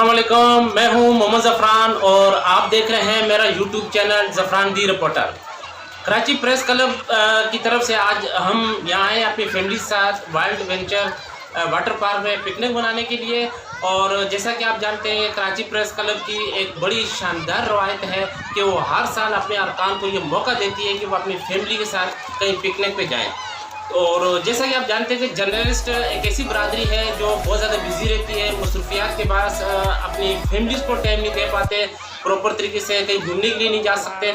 अस्सलाम वालेकुम, मैं हूं मोहम्मद ज़फ़रान और आप देख रहे हैं मेरा यूट्यूब चैनल ज़फ़रान दी रिपोर्टर। कराची प्रेस क्लब की तरफ से आज हम यहाँ आए अपनी फैमिली के साथ वाइल्ड वेंचर वाटर पार्क में पिकनिक मनाने के लिए। और जैसा कि आप जानते हैं कराची प्रेस क्लब की एक बड़ी शानदार रवायत है कि वो हर साल अपने अरकान को ये मौका देती है कि वो अपनी फैमिली के साथ कहीं पिकनिक पे जाएँ। और जैसा कि आप जानते हैं कि जर्नलिस्ट एक ऐसी बरादरी है जो बहुत ज़्यादा बिजी रहती है, मसरूफियात के पास अपनी फैमिलीज़ को टाइम नहीं दे पाते, प्रॉपर तरीके से कहीं घूमने के लिए नहीं जा सकते।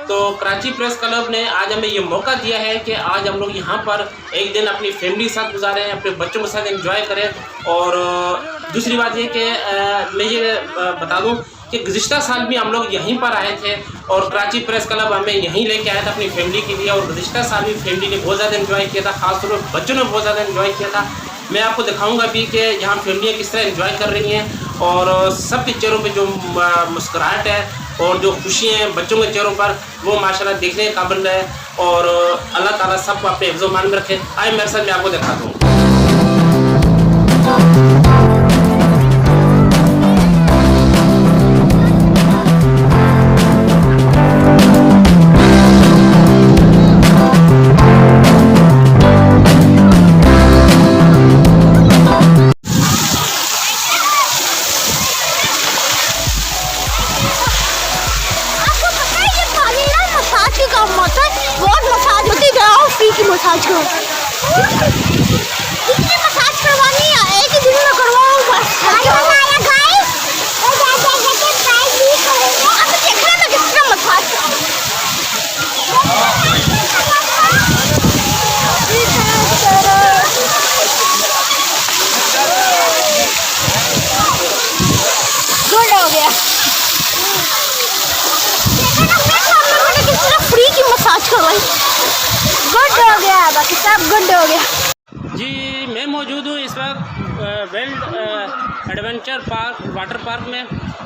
तो कराची प्रेस क्लब ने आज हमें ये मौका दिया है कि आज हम लोग यहाँ पर एक दिन अपनी फैमिली के साथ गुजारें, अपने बच्चों के साथ एंजॉय करें। और दूसरी बात ये कि मैं ये बता दूँ कि गुज़िश्ता साल भी हम लोग यहीं पर आए थे और कराची प्रेस क्लब हमें यहीं लेके आया था अपनी फैमिली के लिए। और गुज़िश्ता साल भी फैमिली ने बहुत ज़्यादा एंजॉय किया था, ख़ासतौर पर बच्चों ने बहुत ज़्यादा एंजॉय किया था। मैं आपको दिखाऊंगा भी कि यहाँ फैमिलियाँ किस तरह एंजॉय कर रही हैं और सबके चेहरों पे जो मुस्कुराहट है और जो खुशियाँ हैं बच्चों के चेहरों पर, वो माशाल्लाह देखने के काबिल है। और अल्लाह ताला सबको अपने हिफ्ज़ व मान में रखे। आए मेरे साथ, मैं आपको दिखाता हूँ। मसाज करो, कितनी मसाज करवानी है, एक ही दिन में करवाओ बस। हमारा गाइस अब देख रहे ना किस तरह मसाज गुड हो गया। किस तरह फ्री की मसाज करवाई, गुड हो गया, बाकी सब गुड हो गया। जी, मैं मौजूद हूँ इस वक्त wild adventure park water park में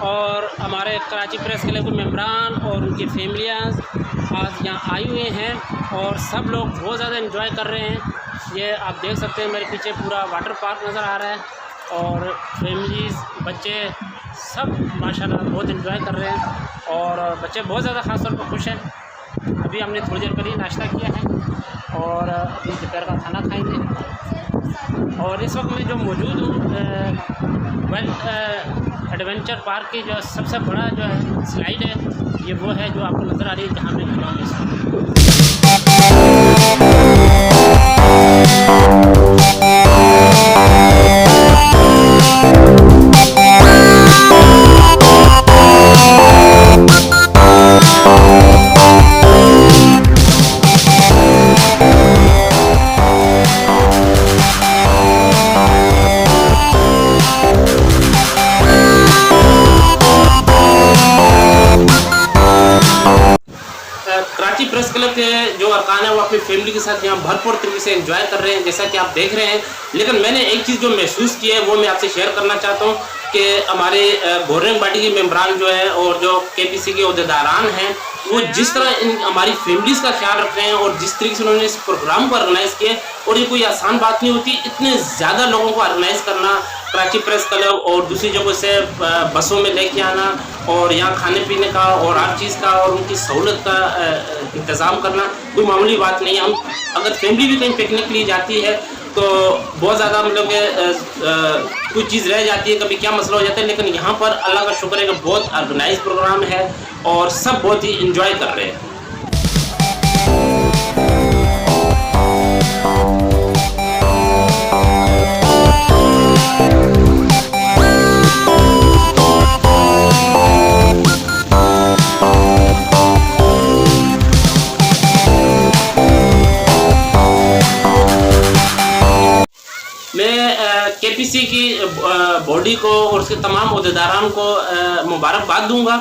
और हमारे कराची प्रेस क्लब के मेंबरान और उनकी फैमिलियाँ आज यहाँ आई हुए हैं और सब लोग बहुत ज़्यादा एंजॉय कर रहे हैं। ये आप देख सकते हैं मेरे पीछे पूरा वाटर पार्क नज़र आ रहा है और फैमिलीज़, बच्चे सब माशाल्लाह बहुत एंजॉय कर रहे हैं और बच्चे बहुत ज़्यादा ख़ास तौर पर खुश हैं। अभी हमने थोड़ी देर पहले नाश्ता किया है और अभी दोपहर का खाना खाएंगे। और इस वक्त मैं जो मौजूद हूँ वाइल्ड एडवेंचर पार्क की जो सबसे बड़ा जो है स्लाइड है, ये वो है जो आपको नज़र आ रही है जहाँ मैं खड़ा हूँ इस कराची प्रेस क्लब के जो अरकान है वो अपनी फैमिली के साथ यहाँ भरपूर तरीके से एंजॉय कर रहे हैं, जैसा कि आप देख रहे हैं। लेकिन मैंने एक चीज़ जो महसूस की है वो मैं आपसे शेयर करना चाहता हूँ कि हमारे गवर्निंग बॉडी के मेंबरान जो है और जो केपीसी के अहदेदारान हैं, वो जिस तरह इन हमारी फैमिलीज़ का ख्याल रख रहे हैं और जिस तरीके से उन्होंने इस प्रोग्राम को ऑर्गेनाइज़ किया, और ये कोई आसान बात नहीं होती इतने ज़्यादा लोगों को ऑर्गेनाइज़ करना। कराची प्रेस क्लब और दूसरी जगहों से बसों में लेके आना और यहाँ खाने पीने का और हर चीज़ का और उनकी सहूलत का इंतज़ाम करना कोई मामूली बात नहीं है। हम अगर फैमिली भी कहीं पिकनिक के लिए जाती है तो बहुत ज़्यादा मतलब कि कुछ चीज़ रह जाती है, कभी क्या मसला हो जाता है। लेकिन यहाँ पर अल्लाह का शुक्र है कि बहुत ऑर्गेनाइज प्रोग्राम है और सब बहुत ही इंजॉय कर रहे हैं। केपीसी की बॉडी को और उसके तमाम अहदेदारान को मुबारकबाद दूंगा।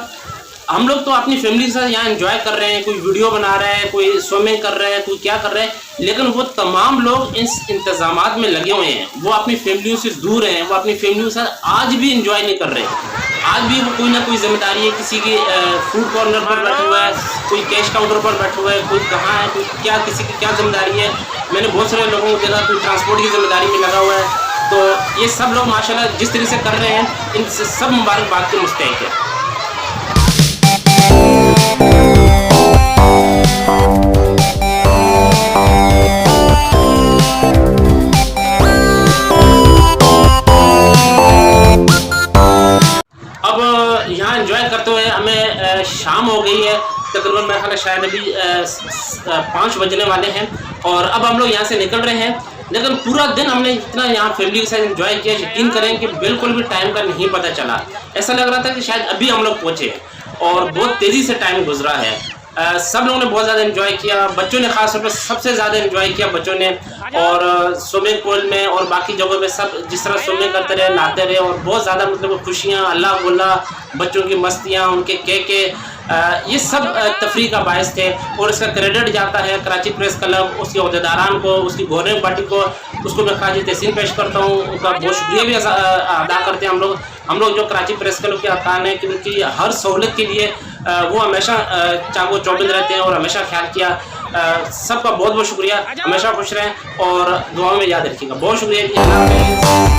हम लोग तो अपनी फैमिली के साथ यहाँ एंजॉय कर रहे हैं, कोई वीडियो बना रहा है, कोई स्विमिंग कर रहा है, कोई क्या कर रहा है, लेकिन वो तमाम लोग इस इंतजामात में लगे हुए हैं। वो अपनी फैमिलियों से दूर हैं, वो अपनी फैमिलियों के साथ आज भी इंजॉय नहीं कर रहे। आज भी वो कोई ना कोई जिम्मेदारी है, किसी की फूड कॉर्नर पर बैठा हुआ है, कोई कैश काउंटर पर बैठा हुआ है, कोई कहाँ है, कोई क्या, किसी की क्या जिम्मेदारी है। मैंने बहुत सारे लोगों को देखा, कोई ट्रांसपोर्ट की जिम्मेदारी में लगा हुआ है, तो ये सब लोग माशाल्लाह जिस तरीके से कर रहे हैं, इन सब मुबारकबाद के मुस्तहिक है। अब यहाँ एंजॉय करते हुए हमें शाम हो गई है, तकरीबन मेरा ख्याल है शायद अभी 5 बजने वाले हैं और अब हम लोग यहाँ से निकल रहे हैं। लेकिन पूरा दिन हमने इतना यहाँ फैमिली के साथ एंजॉय किया, यकीन करें कि बिल्कुल भी टाइम का नहीं पता चला। ऐसा लग रहा था कि शायद अभी हम लोग पहुँचे और बहुत तेज़ी से टाइम गुजरा है। सब लोगों ने बहुत ज़्यादा एंजॉय किया, बच्चों ने खास तौर पर सबसे ज़्यादा एंजॉय किया बच्चों ने। और स्विमिंग पूल में और बाकी जगहों पे सब जिस तरह स्विमिंग करते रहे, नहाते रहे और बहुत ज़्यादा मतलब खुशियाँ, अल्लाह गुल्ला, बच्चों की मस्तियाँ, उनके केके, ये सब तफरीह का बायस थे। और इसका क्रेडिट जाता है कराची प्रेस क्लब, उसके अहदेदारान को, उसकी गवर्निंग पार्टी को, उसको मैं खाजी तहसीन पेश करता हूँ, उनका बहुत शुक्रिया भी अदा करते हैं हम लोग जो कराची प्रेस क्लब के अरकान हैं, क्योंकि हर सहूलत के लिए वो हमेशा चाको चौबंद रहते हैं और हमेशा ख्याल किया। सबका बहुत बहुत शुक्रिया, हमेशा खुश रहें और दुआओं में याद रखिएगा। बहुत शुक्रिया जी।